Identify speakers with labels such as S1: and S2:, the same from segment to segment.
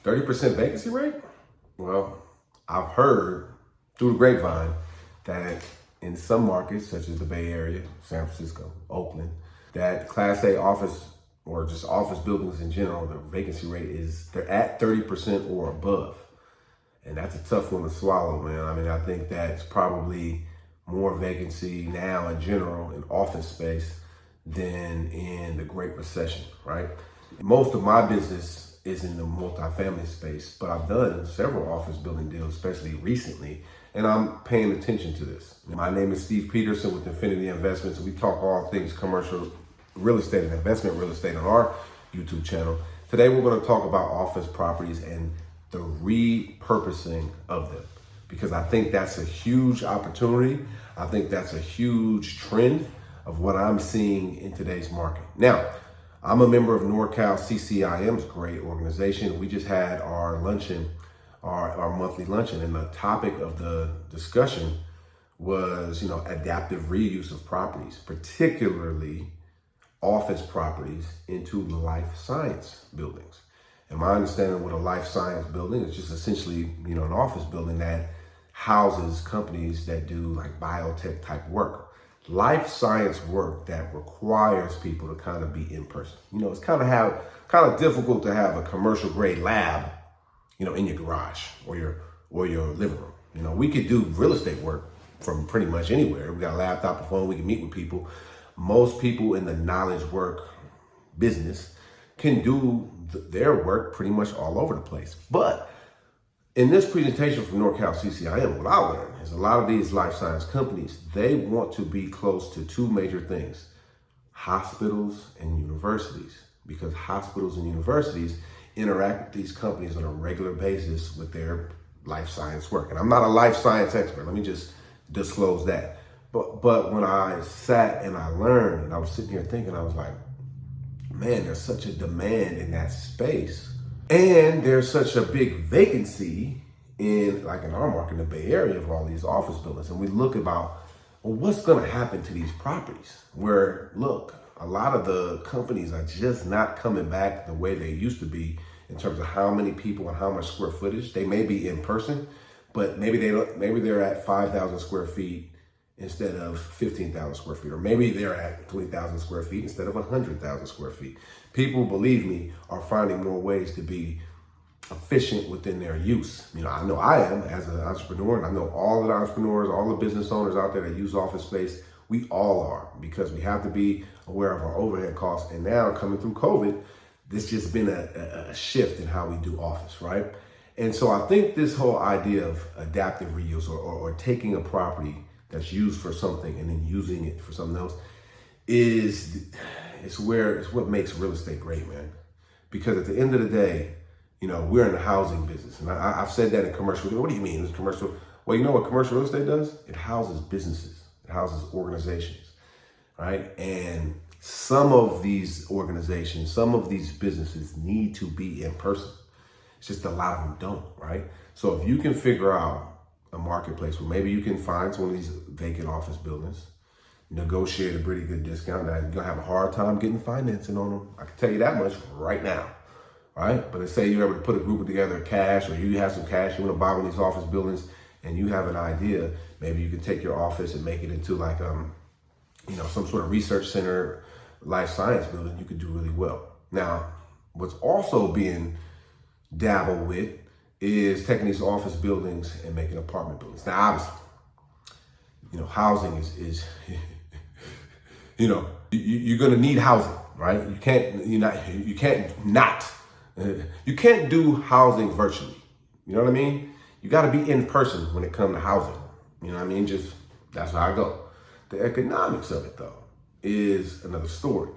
S1: 30% vacancy rate? Well, I've heard through the grapevine that in some markets, such as the Bay Area, San Francisco, Oakland, that Class A office or just office buildings in general, the vacancy rate they're at 30% or above. And that's a tough one to swallow, man. I mean, I think that's probably more vacancy now in general in office space than in the Great Recession, right? Most of my business is in the multifamily space, but I've done several office building deals, especially recently, and I'm paying attention to this. My name is Steve Peterson with Infinity Investments. We talk all things commercial real estate and investment real estate on our YouTube channel. Today, we're going to talk about office properties and the repurposing of them, because I think that's a huge opportunity. I think that's a huge trend of what I'm seeing in today's market. Now, I'm a member of NorCal CCIM's great organization. We just had our luncheon, our monthly luncheon, and the topic of the discussion was, adaptive reuse of properties, particularly office properties into life science buildings. And my understanding with a life science building is just essentially, an office building that houses companies that do like biotech type work. Life science work that requires people to kind of be in person. It's kind of difficult to have a commercial grade lab, in your garage or your living room. We could do real estate work from pretty much anywhere. We got a laptop, a phone, we can meet with people. Most people in the knowledge work business can do their work pretty much all over the place. But in this presentation from NorCal CCIM, what I learned is a lot of these life science companies, they want to be close to two major things: hospitals and universities, because hospitals and universities interact with these companies on a regular basis with their life science work. And I'm not a life science expert. Let me just disclose that. But when I sat and I learned, and I was sitting here thinking, I was like, man, there's such a demand in that space. And there's such a big vacancy in our market in the Bay Area of all these office buildings. And we look about, well, what's going to happen to these properties? Where, look, a lot of the companies are just not coming back the way they used to be in terms of how many people and how much square footage. They may be in person, but maybe they're at 5,000 square feet instead of 15,000 square feet, or maybe they're at 20,000 square feet instead of 100,000 square feet. People, believe me, are finding more ways to be efficient within their use. I know I am as an entrepreneur, and I know all of the entrepreneurs, all the business owners out there that use office space. We all are, because we have to be aware of our overhead costs. And now, coming through COVID, there's just been a shift in how we do office, right? And so I think this whole idea of adaptive reuse or taking a property that's used for something and then using it for something else is what makes real estate great, man. Because at the end of the day, we're in the housing business. And I've said that in commercial. What do you mean? It's commercial? Well, you know what commercial real estate does? It houses businesses. It houses organizations, right? And some of these organizations, some of these businesses need to be in person. It's just a lot of them don't, right? So if you can figure out a marketplace where maybe you can find one of these vacant office buildings, negotiate a pretty good discount. Now, you're gonna have a hard time getting financing on them. I can tell you that much right now, right? But let's say you're able to put a group together cash, or you have some cash, you wanna buy one of these office buildings, and you have an idea. Maybe you can take your office and make it into some sort of research center, life science building. You could do really well. Now, what's also being dabbled with is taking these office buildings and making apartment buildings. Now, obviously, housing is you're going to need housing, right? You can't do housing virtually. You know what I mean? You got to be in person when it comes to housing. You know what I mean? Just, that's how I go. The economics of it, though, is another story.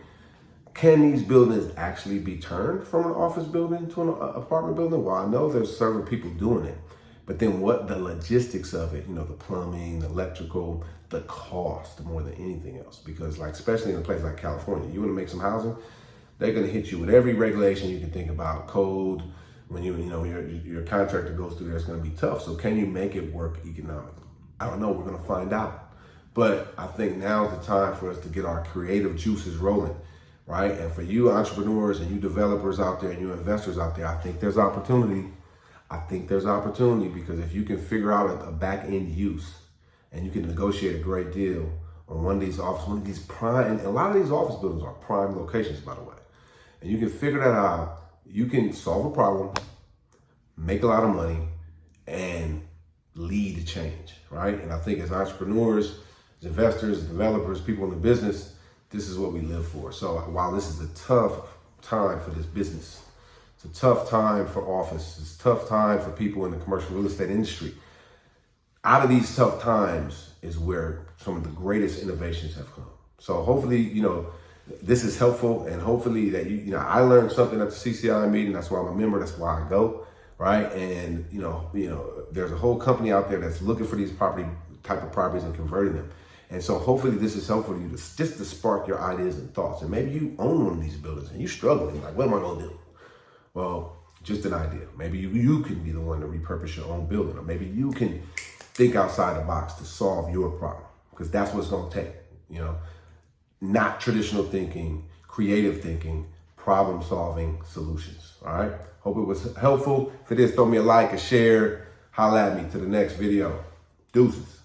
S1: Can these buildings actually be turned from an office building to an apartment building? Well, I know there's several people doing it, but then what the logistics of it, the plumbing, the electrical, the cost more than anything else. Because especially in a place like California, you want to make some housing, they're going to hit you with every regulation you can think about, code. When your contractor goes through there, it's going to be tough. So can you make it work economically? I don't know. We're going to find out. But I think now is the time for us to get our creative juices rolling. right? And for you entrepreneurs and you developers out there and you investors out there, I think there's opportunity. I think there's opportunity because if you can figure out a back end use and you can negotiate a great deal on one of these prime, and a lot of these office buildings are prime locations, by the way. And you can figure that out, you can solve a problem, make a lot of money, and lead to change, right? And I think as entrepreneurs, as investors, developers, people in the business, this is what we live for. So while this is a tough time for this business, it's a tough time for office, it's a tough time for people in the commercial real estate industry. Out of these tough times is where some of the greatest innovations have come. So hopefully, this is helpful, and hopefully that I learned something at the CCIM meeting. That's why I'm a member. That's why I go, right? And there's a whole company out there that's looking for these type of properties and converting them. And so hopefully this is helpful to you to spark your ideas and thoughts. And maybe you own one of these buildings and you're struggling. Like, what am I going to do? Well, just an idea. Maybe you can be the one to repurpose your own building, or maybe you can think outside the box to solve your problem, because that's what it's going to take. Not traditional thinking, creative thinking, problem solving solutions. All right. Hope it was helpful. If it is, throw me a like, a share, holla at me to the next video. Deuces.